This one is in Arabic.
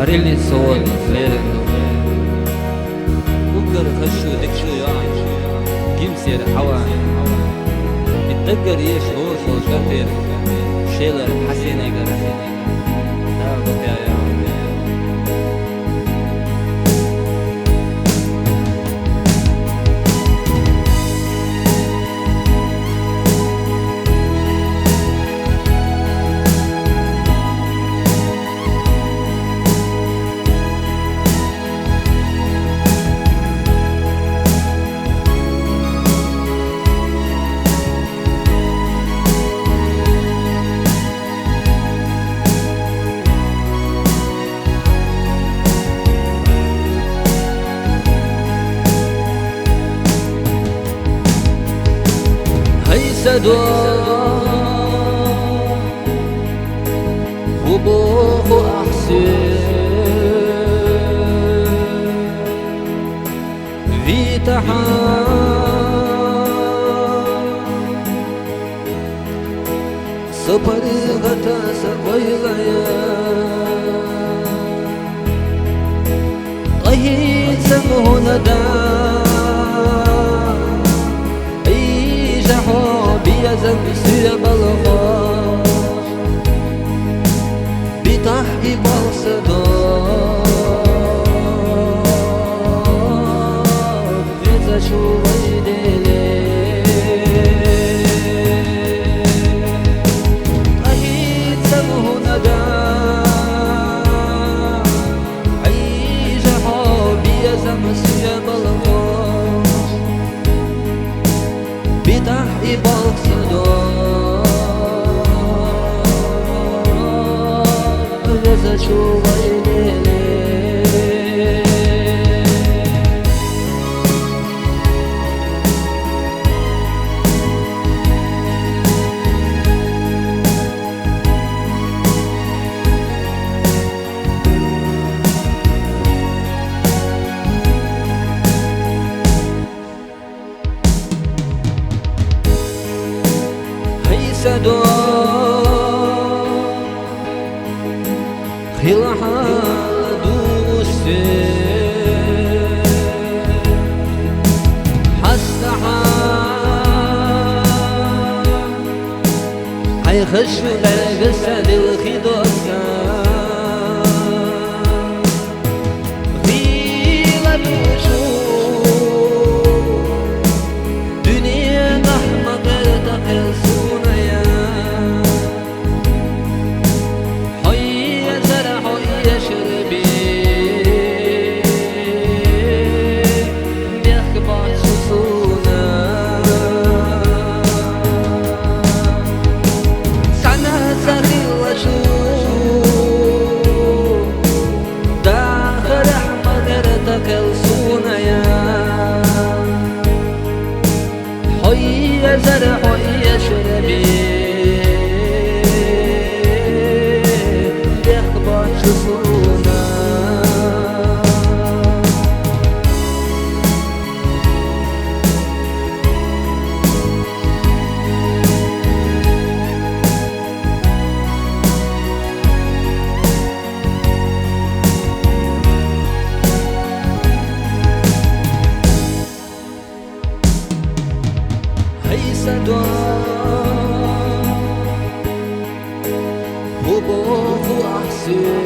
هريلي صوت ليلة وقر خشو دكشو يعني جيمسير حواني اتذكر يش هو صوت شيلر حسيني قرر دابك يا سدوا وبوه أحسن في تحان سبرغة سقويليا طهي سمه ندى زمسية بالغاش بتحقي بالصداق إذا شو غيدلي أهيد سمه ندى عيش حبي زمسية بالغاش بتحقي بالصداق شو غيري هي سدوا خلها دوسي حسها حيخش لجسد الخدوسة غيلة الوجود دنيا نحمق تقلسونا يا حي زرع حي شربي يخبر شوفونا سدوا وبوه أحسن